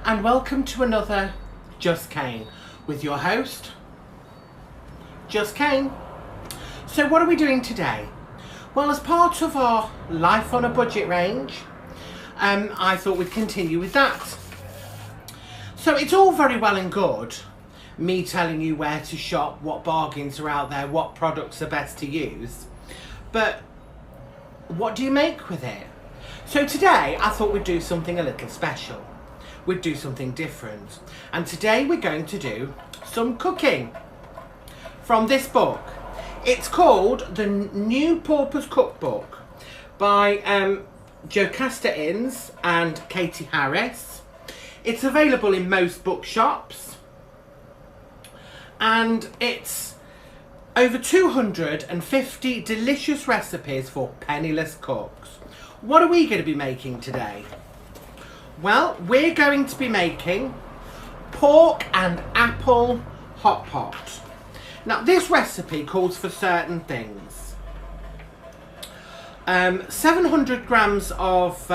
and welcome to another Just Kain with your host, Just Kain. So what are we doing today? Well, as part of our Life on a Budget range, I thought we'd continue with that. So it's all very well and good me telling you where to shop, what bargains are out there, what products are best to use, but what do you make with it? So today I thought we'd do something a little special. We'd do something different. And today we're going to do some cooking from this book. It's called The New Paupers Cookbook by Jocasta Innes and Katie Harris. It's available in most bookshops. And it's over 250 delicious recipes for penniless cooks. What are we going to be making today? Well, we're going to be making pork and apple hot pot. Now, this recipe calls for certain things. 700 grams of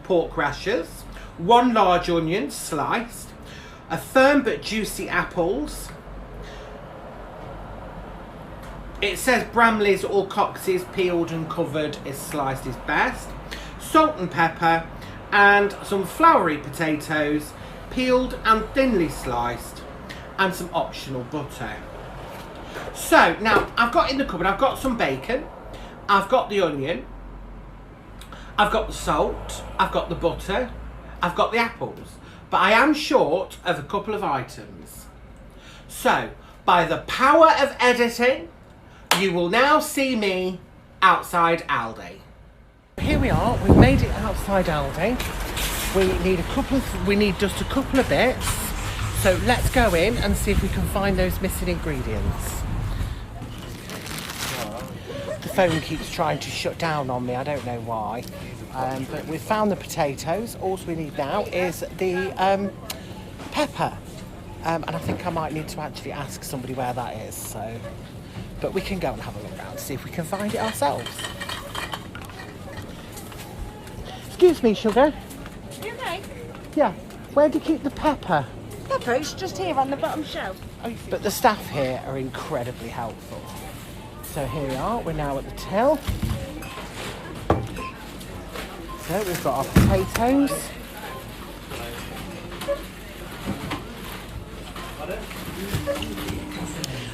pork rashers, 1 large onion sliced, a firm but juicy apples. It says Bramleys or Cox's, peeled and covered is sliced is best. Salt and pepper, and some floury potatoes, peeled and thinly sliced, and some optional butter. So now I've got in the cupboard, I've got some bacon, I've got the onion, I've got the salt, I've got the butter, I've got the apples, but I am short of a couple of items. So by the power of editing, you will now see me outside Aldi. Here we are, we've made it outside Aldi. We need just a couple of bits. So let's go in and see if we can find those missing ingredients. The phone keeps trying to shut down on me, I don't know why. But we've found the potatoes. All we need now is the pepper. And I think I might need to actually ask somebody where that is. So, but we can go and have a look around, see if we can find it ourselves. Excuse me, sugar. You okay? Yeah. Where do you keep the pepper? Pepper, it's just here on the bottom shelf. But the staff here are incredibly helpful. So here we are, we're now at the till. So we've got our potatoes.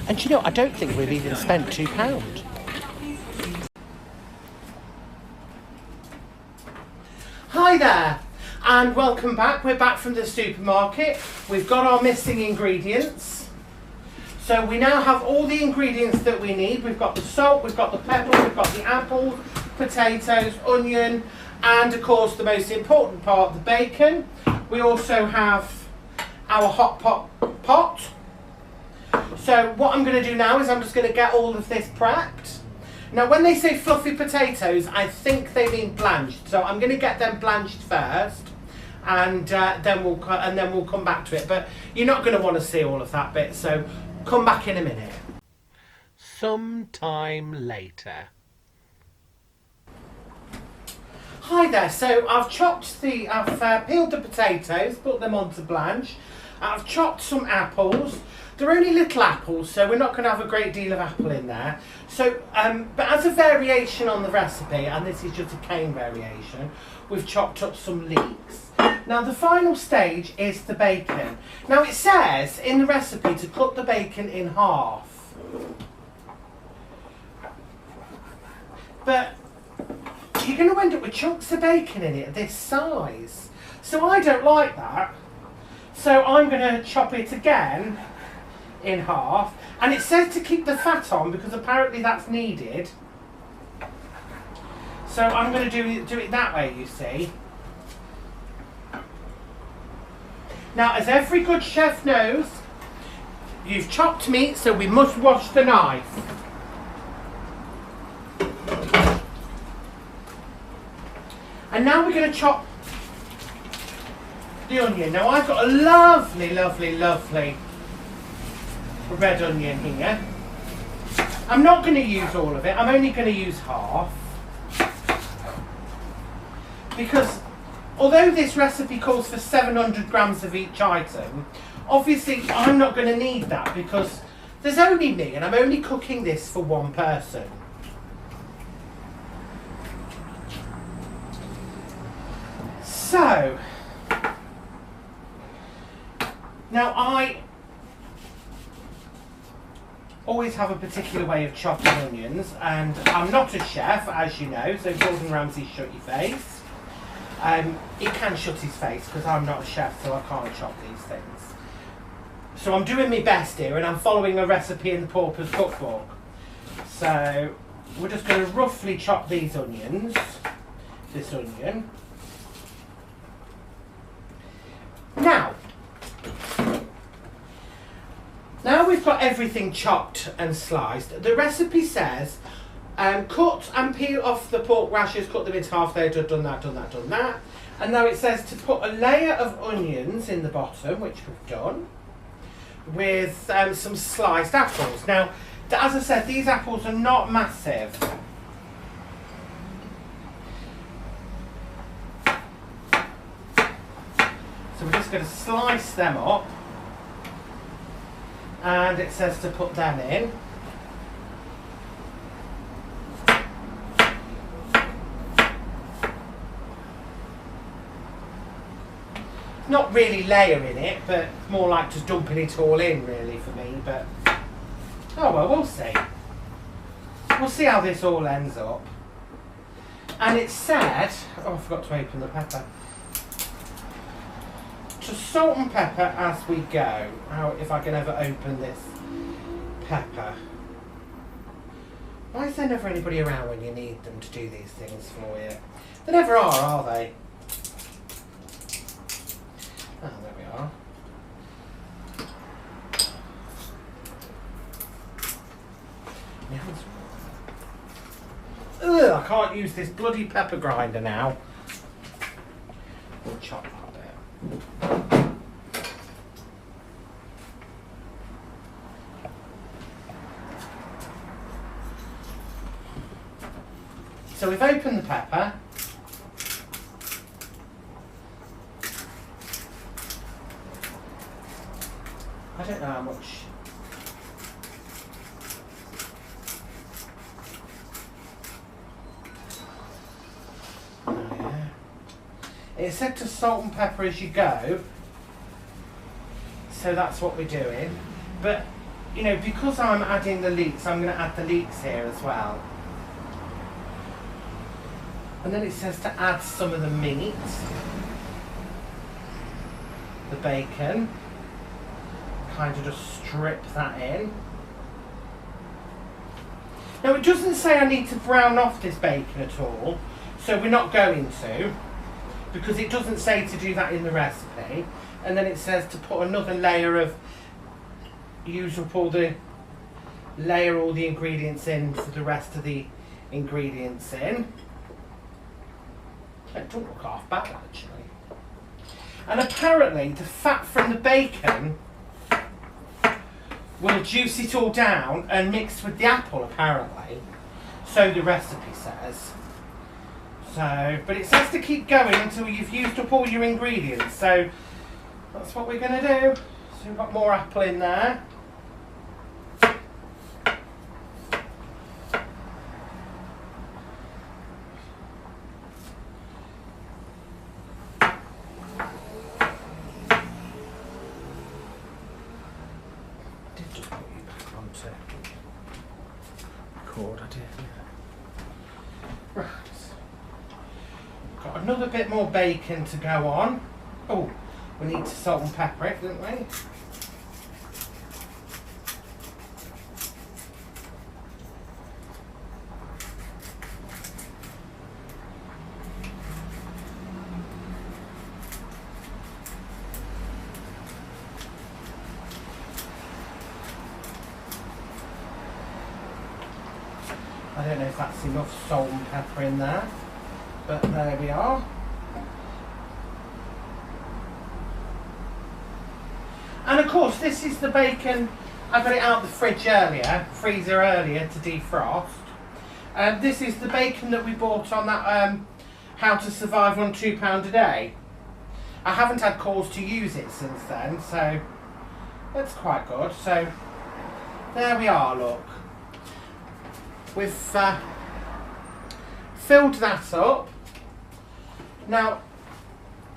And you know, I don't think we've even spent £2. Hi there, and welcome back. We're back from the supermarket. We've got our missing ingredients. So we now have all the ingredients that we need. We've got the salt, we've got the pepper, we've got the apples, potatoes, onion, and of course the most important part, the bacon. We also have our hot pot. So what I'm going to do now is I'm just going to get all of this prepped. Now when they say fluffy potatoes, I think they mean blanched. So I'm going to get them blanched first, and then we'll come back to it. But you're not going to want to see all of that bit, so come back in a minute. Sometime later. Hi there. So I've peeled the potatoes, put them onto blanch. I've chopped some apples. They're only little apples, so we're not going to have a great deal of apple in there. So, but as a variation on the recipe, and this is just a Kain variation, we've chopped up some leeks. Now the final stage is the bacon. Now it says in the recipe to cut the bacon in half. But you're going to end up with chunks of bacon in it this size. So I don't like that. So I'm going to chop it again in half, and it says to keep the fat on because apparently that's needed. So I'm going to do it that way, you see. Now, as every good chef knows, you've chopped meat, so we must wash the knife. And now we're going to chop the onion. Now I've got a lovely, lovely, lovely red onion here. I'm not going to use all of it, I'm only going to use half, because although this recipe calls for 700 grams of each item, obviously I'm not going to need that because there's only me and I'm only cooking this for one person. So, now I always have a particular way of chopping onions, and I'm not a chef, as you know, so Gordon Ramsay, shut your face. He can shut his face because I'm not a chef, so I can't chop these things. So I'm doing my best here, and I'm following a recipe in the Paupers cookbook. So we're just going to roughly chop these onions, this onion. Now we've got everything chopped and sliced. The recipe says cut and peel off the pork rashers, cut them into half. They've done that. And now it says to put a layer of onions in the bottom, which we've done, with some sliced apples. Now, as I said, these apples are not massive. So we're just going to slice them up. And it says to put them in. Not really layering it, but more like just dumping it all in really for me, but oh well, we'll see. We'll see how this all ends up. And it said, oh I forgot to open the pepper. To salt and pepper as we go. How, if I can ever open this pepper. Why is there never anybody around when you need them to do these things for you? They never are they? Oh, there we are. Ugh, I can't use this bloody pepper grinder now. We'll chop that bit. So we've opened the pepper. I don't know how much. Oh yeah. It said to salt and pepper as you go. So that's what we're doing. But, you know, because I'm adding the leeks, I'm going to add the leeks here as well. And then it says to add some of the meat, the bacon, kind of just strip that in. Now it doesn't say I need to brown off this bacon at all, so we're not going to, because it doesn't say to do that in the recipe. And then it says to put another layer of, use up all the, layer all the ingredients in for the rest of the ingredients in. It don't look half bad actually. And apparently the fat from the bacon will juice it all down and mix with the apple apparently. So the recipe says. So, but it says to keep going until you've used up all your ingredients. So that's what we're going to do. So we've got more apple in there. Right. Got another bit more bacon to go on. Oh, we need to salt and pepper it, didn't we? I don't know if that's enough salt and pepper in there, but there we are. And of course, this is the bacon. I got it out of the freezer earlier to defrost. This is the bacon that we bought on that how to survive on £2 a day. I haven't had calls to use it since then, so that's quite good. So there we are, look. We've filled that up. Now,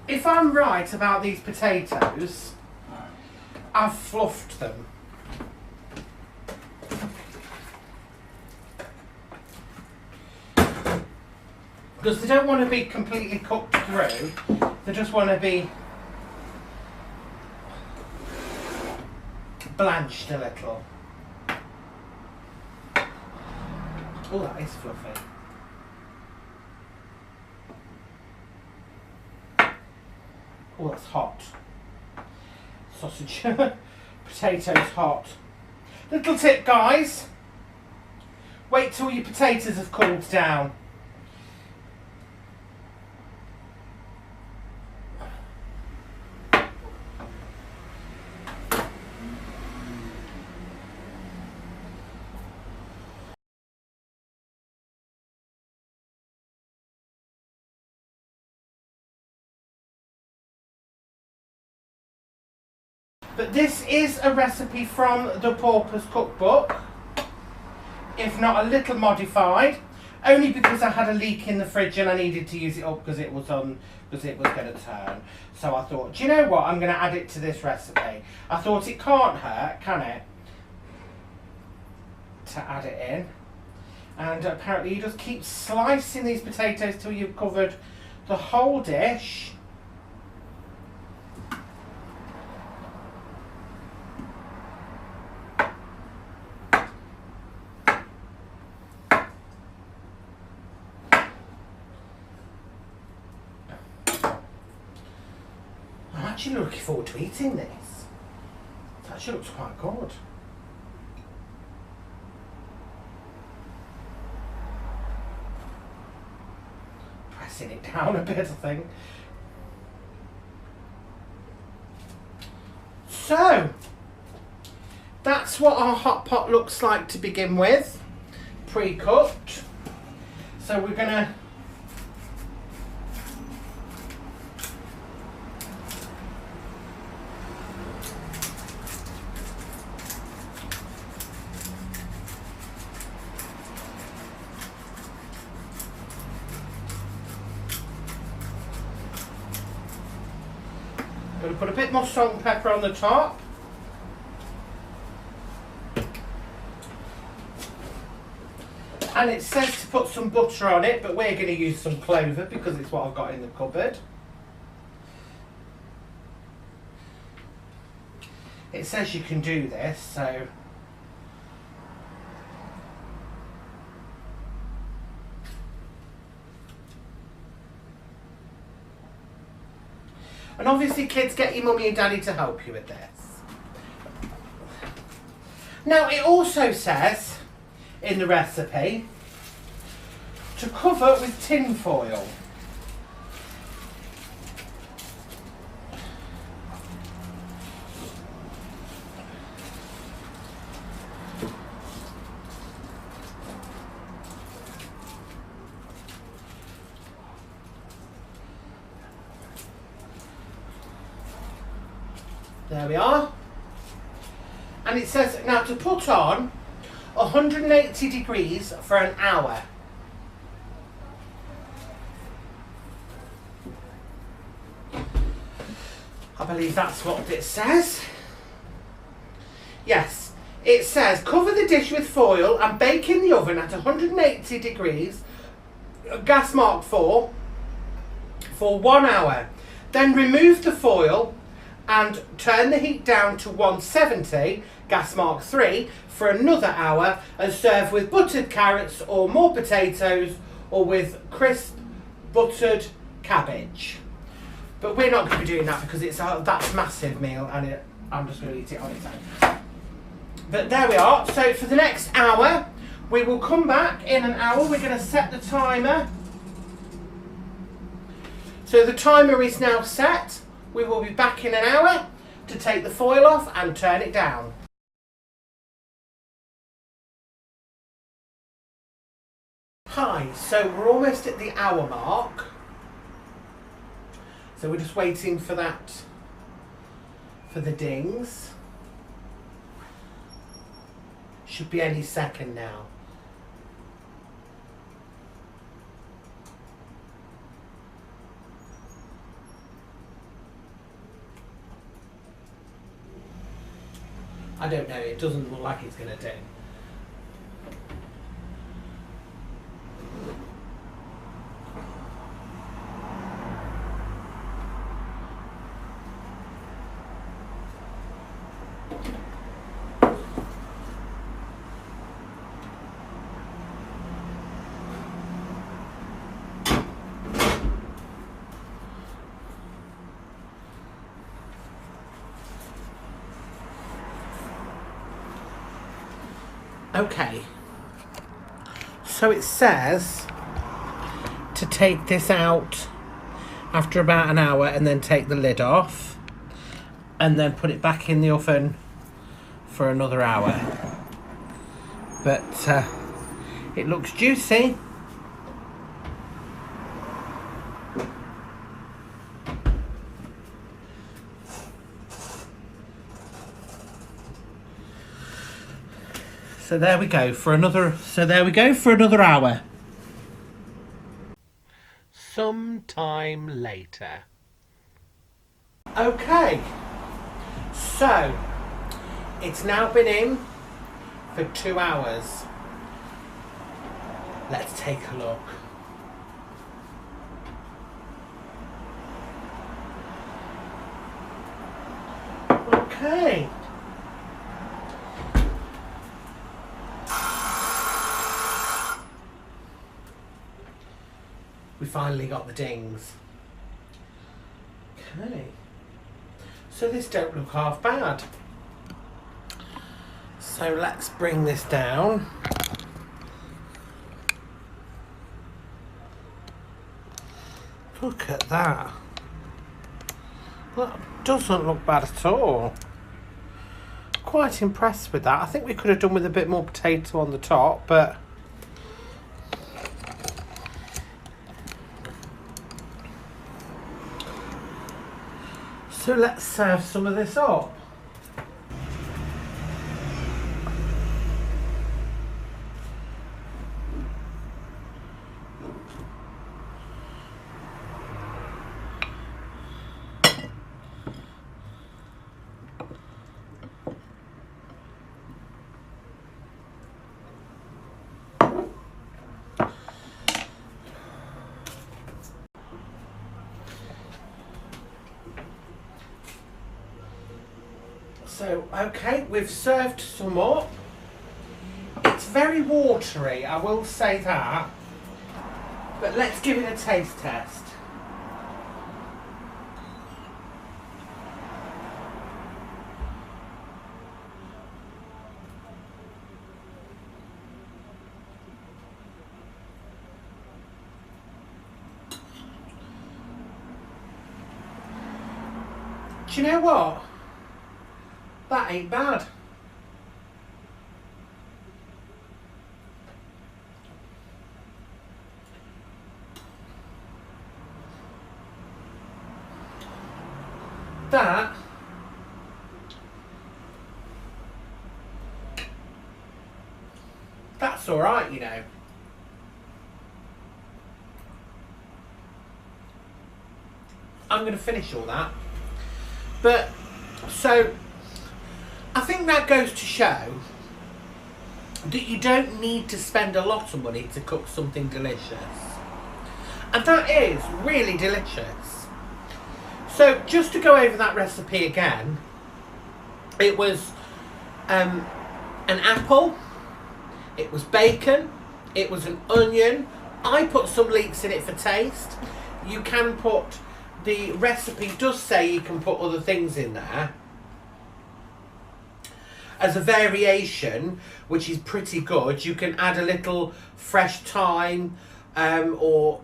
if I'm right about these potatoes, I've fluffed them. Because they don't want to be completely cooked through, they just want to be blanched a little. Oh, that is fluffy. Oh, that's hot. Sausage. Potatoes hot. Little tip, guys. Wait till your potatoes have cooled down. But this is a recipe from the Paupers cookbook, if not a little modified, only because I had a leak in the fridge and I needed to use it up because it was going to turn. So I thought, do you know what, I'm going to add it to this recipe. I thought it can't hurt, can it, to add it in. And apparently you just keep slicing these potatoes till you've covered the whole dish. I'm actually looking forward to eating this. It actually looks quite good. Pressing it down a bit, I think. So, that's what our hot pot looks like to begin with. Pre-cooked. So we're gonna put a bit more salt and pepper on the top. And it says to put some butter on it, but we're going to use some clover because it's what I've got in the cupboard. It says you can do this, so... And obviously, kids, get your mummy and daddy to help you with this. Now, it also says in the recipe to cover with tin foil. There we are. And it says now to put on 180 degrees for an hour. I believe that's what it says. Yes, it says cover the dish with foil and bake in the oven at 180 degrees, gas mark 4, for 1 hour. Then remove the foil and turn the heat down to 170, gas mark 3, for another hour and serve with buttered carrots or more potatoes or with crisp buttered cabbage. But we're not going to be doing that because it's that's massive meal and I'm just going to eat it on its own. But there we are. So for the next hour, we will come back in an hour. We're going to set the timer. So the timer is now set. We will be back in an hour to take the foil off and turn it down. Hi, so we're almost at the hour mark So we're just waiting for that, for the dings. Should be any second now. I don't know, it doesn't look like it's going to ding. Okay, so it says to take this out after about an hour and then take the lid off and then put it back in the oven for another hour. But it looks juicy. So there we go for another. Hour. Sometime later. Okay. So it's now been in for 2 hours. Let's take a look. Okay. We finally got the dings. Okay. So this don't look half bad. So let's bring this down. Look at that. That doesn't look bad at all. Quite impressed with that. I think we could have done with a bit more potato on the top, but so let's serve some of this up. So, okay, we've served some up. It's very watery, I will say that. But let's give it a taste test. Do you know what? That ain't bad. That's all right, you know. I'm going to finish all that. But, so, I think that goes to show that you don't need to spend a lot of money to cook something delicious. And that is really delicious. So, just to go over that recipe again, it was an apple, it was bacon, it was an onion. I put some leeks in it for taste. You can put, the recipe does say you can put other things in there as a variation, which is pretty good. You can add a little fresh thyme, or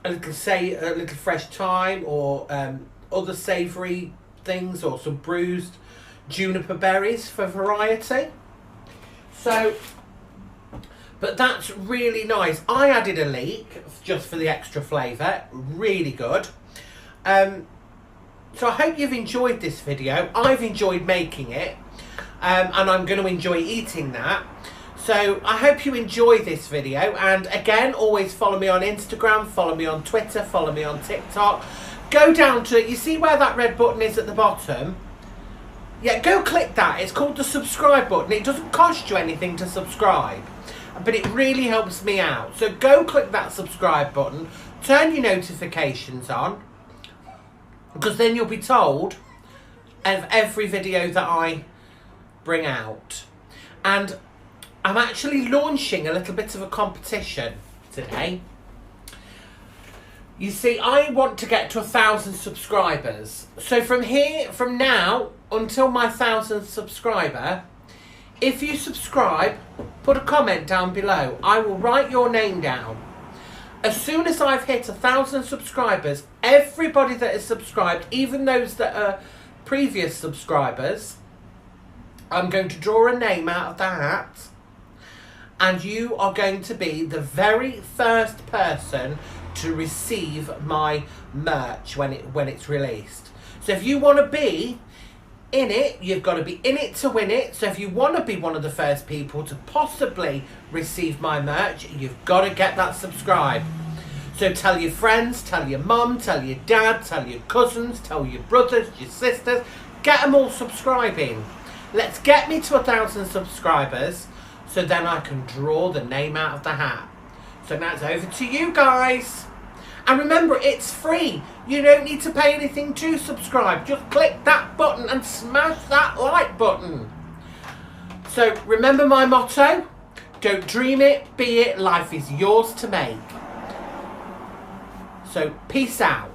a little fresh thyme, or other savoury things, or some bruised juniper berries for variety. So But that's really nice. I added a leek just for the extra flavour. Really good. So I hope you've enjoyed this video. I've enjoyed making it. And I'm going to enjoy eating that. So I hope you enjoy this video. And again, always follow me on Instagram, follow me on Twitter, follow me on TikTok. Go down to, you see where that red button is at the bottom? Yeah, go click that. It's called the subscribe button. It doesn't cost you anything to subscribe, but it really helps me out. So go click that subscribe button, turn your notifications on, because then you'll be told of every video that I bring out. And I'm actually launching a little bit of a competition today. You see, I want to get to 1,000 subscribers. So from now until my 1,000th subscriber, if you subscribe, put a comment down below. I will write your name down. As soon as I've hit 1,000 subscribers, everybody that is subscribed, even those that are previous subscribers, I'm going to draw a name out of the hat, and you are going to be the very first person to receive my merch when it's released. So if you want to be in it, you've got to be in it to win it. So if you want to be one of the first people to possibly receive my merch, you've got to get that subscribe. So tell your friends, tell your mum, tell your dad, tell your cousins, tell your brothers, your sisters, get them all subscribing. Let's get me to 1,000 subscribers, so then I can draw the name out of the hat. So now it's over to you guys. And remember, it's free. You don't need to pay anything to subscribe. Just click that button and smash that like button. So remember my motto: don't dream it, be it. Life is yours to make. So peace out.